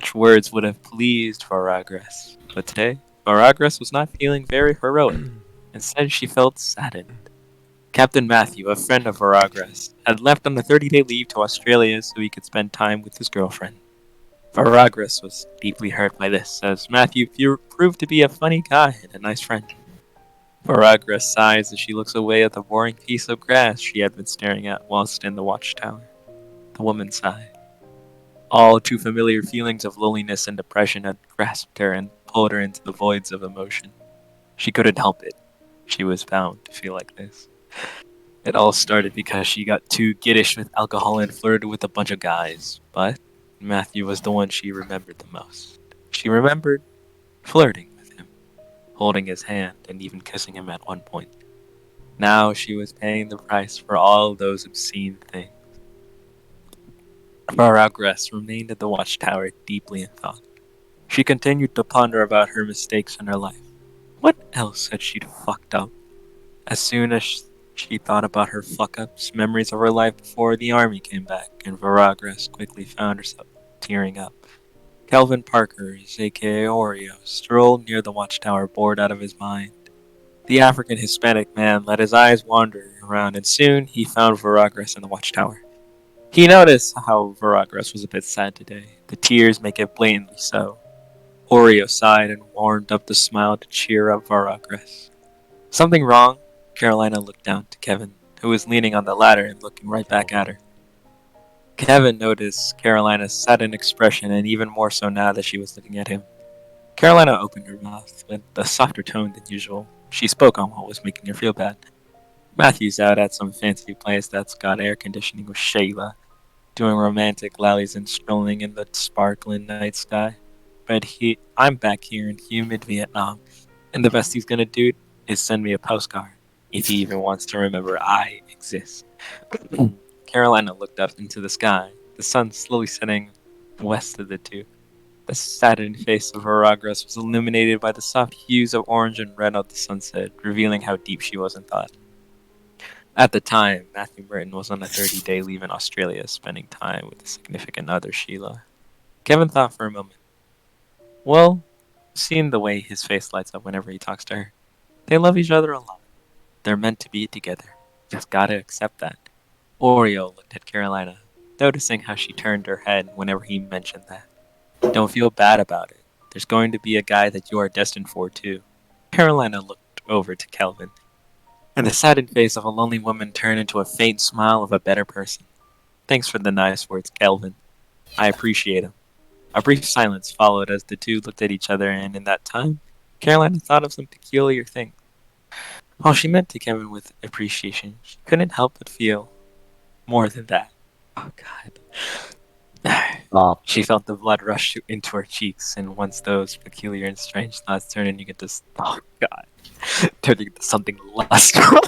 Such words would have pleased Varagras, but today, Varagras was not feeling very heroic. Instead, she felt saddened. Captain Matthew, a friend of Varagras, had left on a 30-day leave to Australia so he could spend time with his girlfriend. Varagras was deeply hurt by this, as Matthew proved to be a funny guy and a nice friend. Varagras sighs as she looks away at the boring piece of grass she had been staring at whilst in the watchtower. The woman sighed. All too familiar feelings of loneliness and depression had grasped her and pulled her into the voids of emotion. She couldn't help it. She was bound to feel like this. It all started because she got too giddish with alcohol and flirted with a bunch of guys, but Matthew was the one she remembered the most. She remembered flirting with him, holding his hand, and even kissing him at one point. Now she was paying the price for all those obscene things. Varagras remained at the watchtower deeply in thought. She continued to ponder about her mistakes in her life. What else had she fucked up? As soon as she thought about her fuck-ups, memories of her life before the army came back, and Varagras quickly found herself tearing up. Kelvin Parker, aka Oreo, strolled near the watchtower, bored out of his mind. The African-Hispanic man let his eyes wander around, and soon he found Varagras in the watchtower. He noticed how Varagras was a bit sad today. The tears make it blatantly so. Oreo sighed and warmed up the smile to cheer up Varagras. Something wrong? Carolina looked down to Kevin, who was leaning on the ladder and looking right back at her. Kevin noticed Carolina's saddened expression, and even more so now that she was looking at him. Carolina opened her mouth with a softer tone than usual. She spoke on what was making her feel bad. Matthew's out at some fancy place that's got air conditioning with Shayla, doing romantic lollies and strolling in the sparkling night sky. But I'm back here in humid Vietnam, and the best he's gonna do is send me a postcard, if he even wants to remember I exist. Carolina looked up into the sky, the sun slowly setting west of the two. The saddened face of Varagras was illuminated by the soft hues of orange and red of the sunset, revealing how deep she was in thought. At the time, Matthew Merton was on a 30-day leave in Australia, spending time with his significant other, Sheila. Kevin thought for a moment. Well, seeing the way his face lights up whenever he talks to her, they love each other a lot. They're meant to be together. Just gotta accept that. Oreo looked at Carolina, noticing how she turned her head whenever he mentioned that. Don't feel bad about it. There's going to be a guy that you are destined for, too. Carolina looked over to Kelvin, and the saddened face of a lonely woman turned into a faint smile of a better person. Thanks for the nice words, Kelvin. I appreciate them. A brief silence followed as the two looked at each other, and in that time, Carolina thought of some peculiar thing. All she meant to Kevin with appreciation, she couldn't help but feel more than that. Oh, God. She felt the blood rush into her cheeks, and once those peculiar and strange thoughts turned into this, oh God, turning into something lustful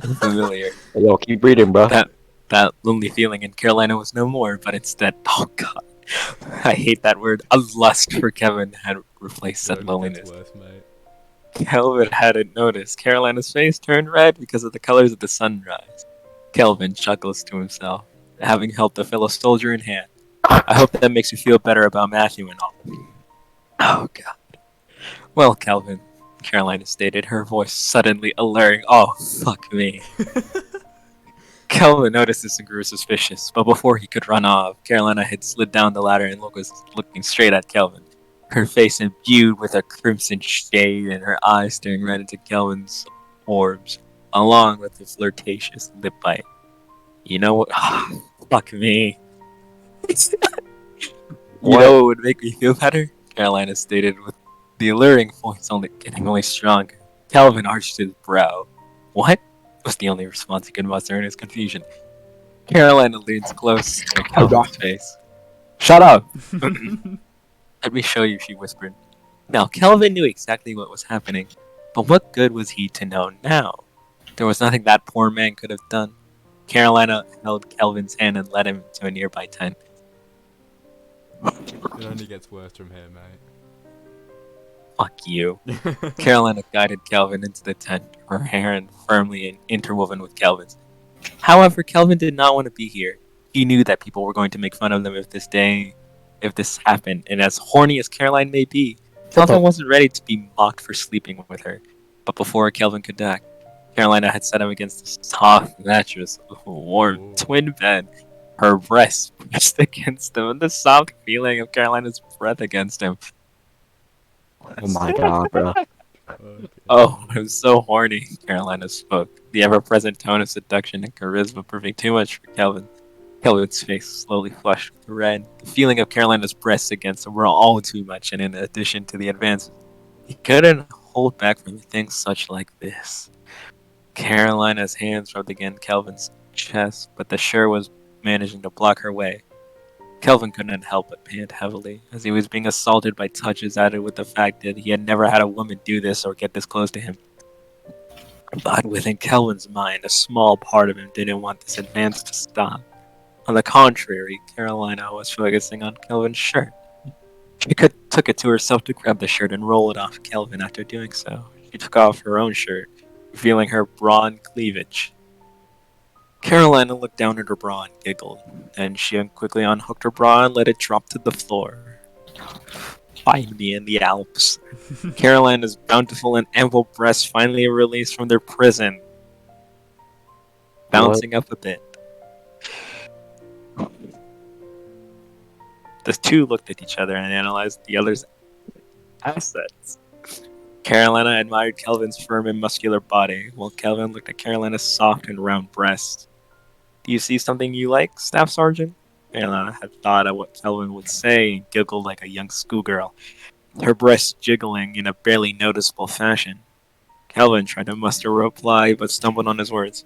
and familiar. Yo, keep breathing, bro. That lonely feeling in Carolina was no more, but instead, oh God, I hate that word. A lust for Kevin had replaced that loneliness. Worse, mate. Kelvin hadn't noticed. Carolina's face turned red because of the colors of the sunrise. Kelvin chuckles to himself, having helped a fellow soldier in hand. I hope that makes you feel better about Matthew and all. Oh, God. Well, Kelvin, Carolina stated, her voice suddenly alluring. Oh, fuck me. Kelvin noticed this and grew suspicious, but before he could run off, Carolina had slid down the ladder and was looking straight at Kelvin. Her face imbued with a crimson shade and her eyes staring right into Kelvin's orbs, along with a flirtatious lip bite. You know what? Fuck me. You know what would make me feel better? Carolina stated with the alluring voice getting stronger. Kelvin arched his brow. What? Was the only response he could muster in his confusion. Carolina leans close to Kelvin's face. Shut up! Let me show you, she whispered. Now, Kelvin knew exactly what was happening, but what good was he to know now? There was nothing that poor man could have done. Carolina held Kelvin's hand and led him to a nearby tent. It only gets worse from here, mate. Fuck you. Carolina guided Kelvin into the tent, her hand firmly interwoven with Kelvin's. However, Kelvin did not want to be here. He knew that people were going to make fun of them if if this happened, and as horny as Caroline may be, Kelvin wasn't ready to be mocked for sleeping with her. But before Kelvin could act, Carolina had set him against a soft mattress, a warm Ooh. twin bed, her breasts pressed against him, and the soft feeling of Carolina's breath against him. Oh my god, bro. Okay. Oh, I'm so horny, Carolina spoke, the ever-present tone of seduction and charisma proving too much for Kelvin. Kelvin's face slowly flushed with red. The feeling of Carolina's breasts against him were all too much, and in addition to the advances, he couldn't hold back from things such like this. Carolina's hands rubbed against Kelvin's chest, but the shirt was managing to block her way. Kelvin couldn't help but pant heavily, as he was being assaulted by touches added with the fact that he had never had a woman do this or get this close to him. But within Kelvin's mind, a small part of him didn't want this advance to stop. On the contrary, Carolina was focusing on Kelvin's shirt. She took it to herself to grab the shirt and roll it off Kelvin. After doing so, she took off her own shirt, revealing her bra and cleavage. Carolina looked down at her bra and giggled. Then she quickly unhooked her bra and let it drop to the floor. Find me in the Alps. Carolina's bountiful and ample breasts finally released from their prison, bouncing up a bit. The two looked at each other and analyzed the other's assets. Carolina admired Kelvin's firm and muscular body, while Kelvin looked at Carolina's soft and round breasts. Do you see something you like, Staff Sergeant? Carolina had thought of what Kelvin would say and giggled like a young schoolgirl, her breasts jiggling in a barely noticeable fashion. Kelvin tried to muster a reply, but stumbled on his words.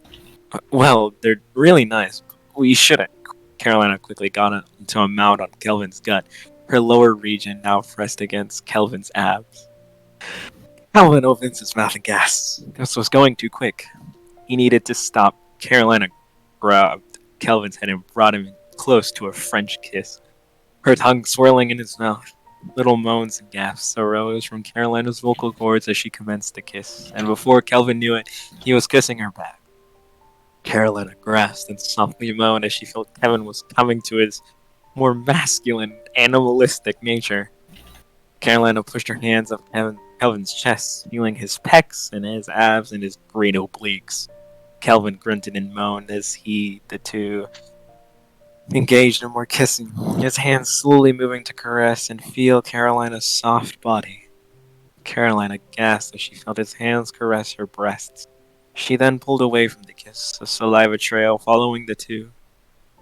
Well, they're really nice. We shouldn't. Carolina quickly got into a mount on Kelvin's gut, her lower region now pressed against Kelvin's abs. Kelvin opens his mouth and gasps. This was going too quick. He needed to stop. Carolina grabbed Kelvin's head and brought him close to a French kiss, her tongue swirling in his mouth. Little moans and gasps arose from Carolina's vocal cords as she commenced to kiss, and before Kelvin knew it, he was kissing her back. Carolina grasped and softly moaned as she felt Kevin was coming to his more masculine, animalistic nature. Carolina pushed her hands up Kelvin's chest, feeling his pecs and his abs and his great obliques. Kelvin grunted and moaned as the two, engaged in more kissing, his hands slowly moving to caress and feel Carolina's soft body. Carolina gasped as she felt his hands caress her breasts. She then pulled away from the kiss, a saliva trail following the two.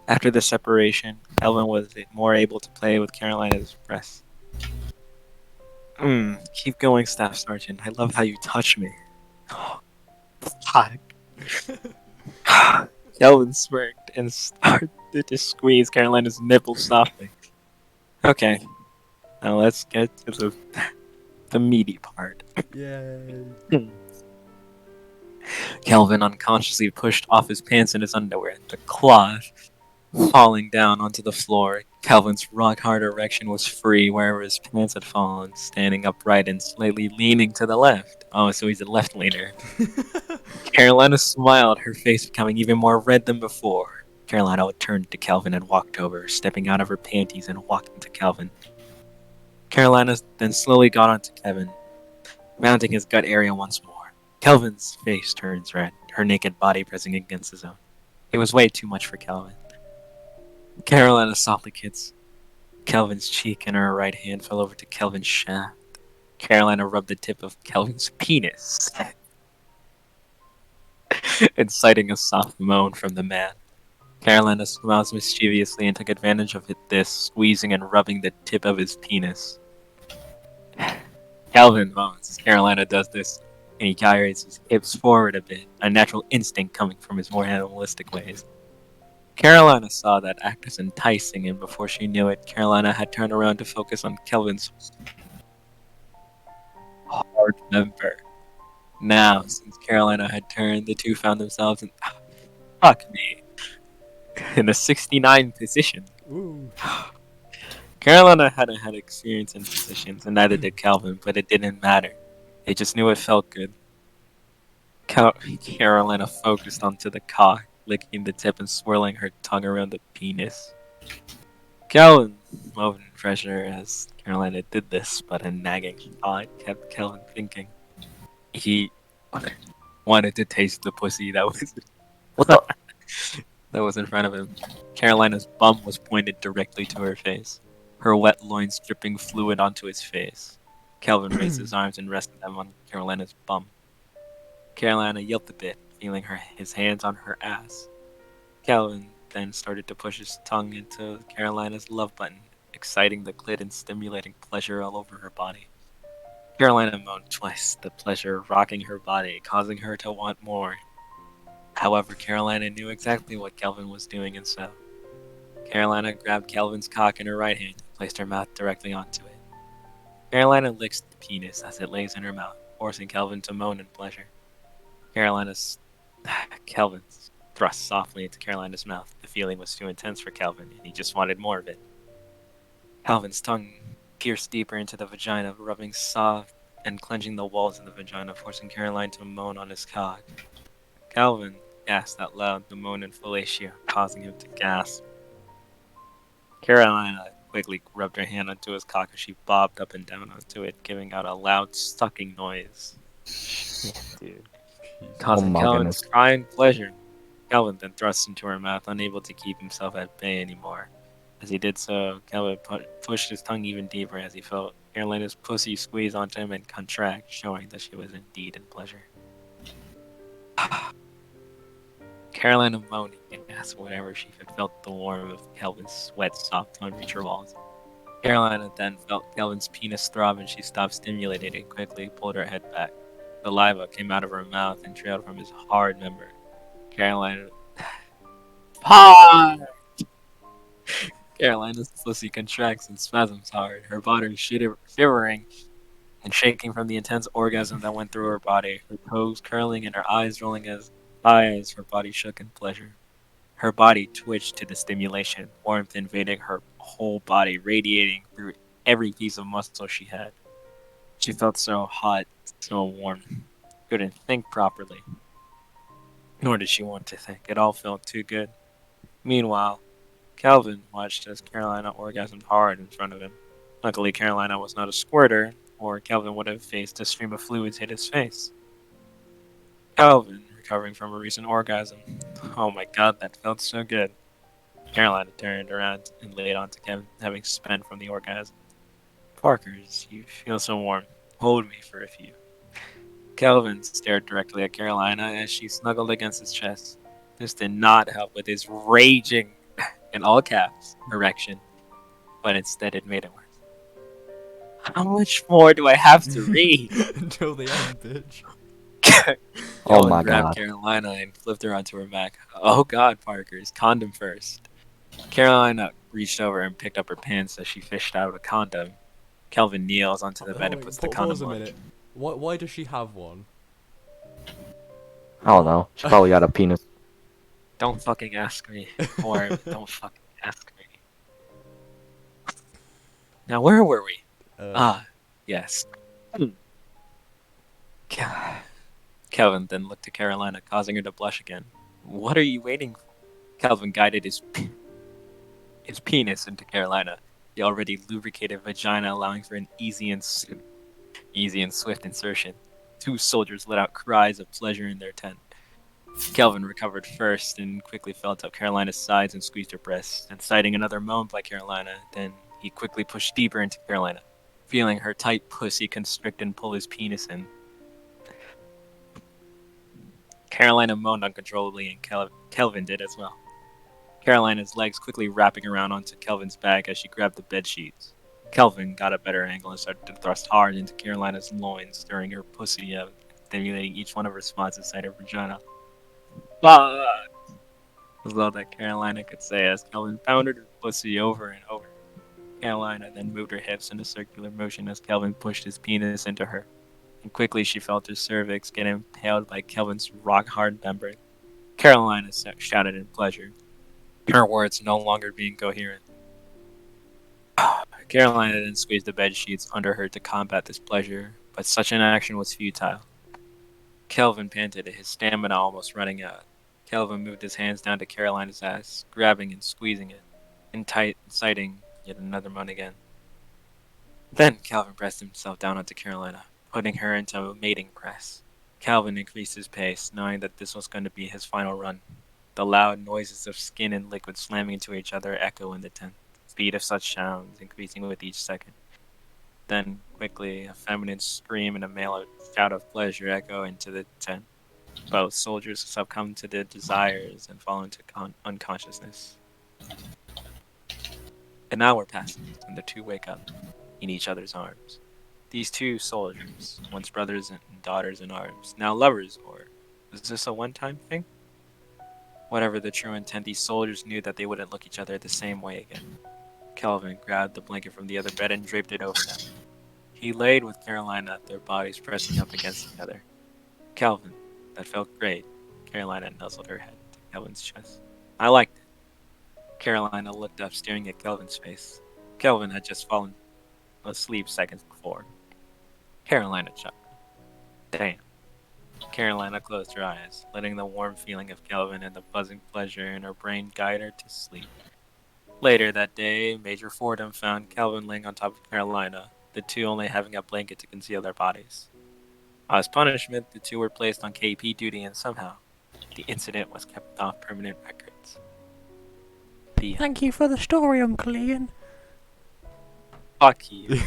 After the separation, Kelvin was more able to play with Carolina's breasts. Keep going, Staff Sergeant. I love how you touch me. Fuck. Kelvin smirked and started to squeeze Carolina's nipples softly. Okay, now let's get to the meaty part. Yay. Kelvin unconsciously pushed off his pants and his underwear, the cloth falling down onto the floor. Kelvin's rock-hard erection was free wherever his pants had fallen, standing upright and slightly leaning to the left. Oh, so he's a left-leaner. Carolina smiled, her face becoming even more red than before. Carolina turned to Kelvin and walked over, stepping out of her panties and walking to Kelvin. Carolina then slowly got onto Kevin, mounting his gut area once more. Kelvin's face turns red, her naked body pressing against his own. It was way too much for Kelvin. Carolina softly kissed Kelvin's cheek, and her right hand fell over to Kelvin's shaft. Carolina rubbed the tip of Kelvin's penis, inciting a soft moan from the man. Carolina smiled mischievously and took advantage of this, squeezing and rubbing the tip of his penis. Kelvin moans as Carolina does this, and he gyrates his hips forward a bit, a natural instinct coming from his more animalistic ways. Carolina saw that act as enticing, and before she knew it, Carolina had turned around to focus on Kelvin's hard member. Now, since Carolina had turned, the two found themselves in in a 69 position. Ooh. Carolina hadn't had experience in positions, and neither did Calvin, but it didn't matter. They just knew it felt good. Carolina focused onto the cock, licking the tip and swirling her tongue around the penis. Calvin moaned in pressure as Carolina did this, but a nagging thought kept Kelvin thinking. He wanted to taste the pussy that was What the? that was in front of him. Carolina's bum was pointed directly to her face, her wet loins dripping fluid onto his face. Kelvin raised his arms and rested them on Carolina's bum. Carolina yelped a bit, feeling his hands on her ass. Calvin then started to push his tongue into Carolina's love button, exciting the clit and stimulating pleasure all over her body. Carolina moaned twice, the pleasure rocking her body, causing her to want more. However, Carolina knew exactly what Calvin was doing, and so Carolina grabbed Calvin's cock in her right hand and placed her mouth directly onto it. Carolina licks the penis as it lays in her mouth, forcing Calvin to moan in pleasure. Calvin's thrust softly into Carolina's mouth. The feeling was too intense for Calvin, and he just wanted more of it. Calvin's tongue pierced deeper into the vagina, rubbing soft and clenching the walls of the vagina, forcing Caroline to moan on his cock. Calvin gasped out loud, the moan and fellatio causing him to gasp. Carolina quickly rubbed her hand onto his cock as she bobbed up and down onto it, giving out a loud sucking noise. Shit, dude. Causing my Calvin goodness. to cry in pleasure. Calvin then thrust into her mouth, unable to keep himself at bay anymore. As he did so, Calvin pushed his tongue even deeper as he felt Carolina's pussy squeeze onto him and contract, showing that she was indeed in pleasure. Carolina moaned and gasped whenever she felt the warmth of Calvin's wet, soft tongue reach her walls. Carolina then felt Calvin's penis throb and she stopped stimulating and quickly pulled her head back. Saliva came out of her mouth and trailed from his hard member. Carolina. Hard! Carolina's pussy contracts and spasms hard, her body shivering and shaking from the intense orgasm that went through her body, her toes curling and her eyes rolling as high as her body shook in pleasure. Her body twitched to the stimulation, warmth invading her whole body, radiating through every piece of muscle she had. She felt so hot, so warm, couldn't think properly. Nor did she want to think. It all felt too good. Meanwhile, Calvin watched as Carolina orgasmed hard in front of him. Luckily, Carolina was not a squirter, or Calvin would have faced a stream of fluids hit his face. Calvin, recovering from a recent orgasm. Oh my god, that felt so good. Carolina turned around and laid onto Kevin, having spent from the orgasm. Parkers, you feel so warm. Hold me for a few. Calvin stared directly at Carolina as she snuggled against his chest. This did not help with his raging, in all caps, erection, but instead it made it worse. How much more do I have to read? Until the end, bitch. Oh Calvin my grabbed god. Carolina and flipped her onto her back. Oh god, Parkers, condom first. Carolina reached over and picked up her pants as she fished out a condom. Calvin kneels onto the bed and puts the Pause a condom on. minute. Why does she have one? I don't know. She probably got a penis. Don't fucking ask me. Or don't fucking ask me. Now, where were we? Yes. Calvin then looked to Carolina, causing her to blush again. What are you waiting for? Calvin guided his penis into Carolina, the already lubricated vagina allowing for an easy and swift insertion. Two soldiers let out cries of pleasure in their tent. Calvin recovered first and quickly felt up Carolina's sides and squeezed her breasts, inciting another moan by Carolina. Then he quickly pushed deeper into Carolina, feeling her tight pussy constrict and pull his penis in. Carolina moaned uncontrollably, and Kelvin did as well. Carolina's legs quickly wrapping around onto Kelvin's back as she grabbed the bed sheets. Kelvin got a better angle and started to thrust hard into Carolina's loins, stirring her pussy out, stimulating each one of her spots inside her vagina. Fuck! Was all that Carolina could say as Kelvin pounded her pussy over and over. Carolina then moved her hips in a circular motion as Kelvin pushed his penis into her, and quickly she felt her cervix get impaled by Kelvin's rock-hard member. Carolina shouted in pleasure, her words no longer being coherent. Carolina then squeezed the bed sheets under her to combat this pleasure, but such an action was futile. Kelvin panted, his stamina almost running out. Kelvin moved his hands down to Carolina's ass, grabbing and squeezing it, inciting Yet another moan again. Then Calvin pressed himself down onto Carolina, putting her into a mating press. Calvin increased his pace, knowing that this was going to be his final run. The loud noises of skin and liquid slamming into each other echo in the tent, the speed of such sounds increasing with each second. Then, quickly, a feminine scream and a male shout of pleasure echo into the tent. Both soldiers succumb to their desires and fall into unconsciousness. An hour passes, and the two wake up, in each other's arms. These two soldiers, once brothers and daughters in arms, now lovers, or was this a one-time thing? Whatever the true intent, these soldiers knew that they wouldn't look each other the same way again. Kelvin grabbed the blanket from the other bed and draped it over them. He laid with Carolina, their bodies pressing up against each other. Kelvin, that felt great. Carolina nuzzled her head to Kelvin's chest. I liked it. Carolina looked up, staring at Kelvin's face. Kelvin had just fallen asleep seconds before. Carolina chuckled. Damn. Carolina closed her eyes, letting the warm feeling of Kelvin and the buzzing pleasure in her brain guide her to sleep. Later that day, Major Fordham found Kelvin laying on top of Carolina, the two only having a blanket to conceal their bodies. As punishment, the two were placed on KP duty, and somehow, the incident was kept off permanent records. Thank you for the story, Uncle Ian. Fuck you.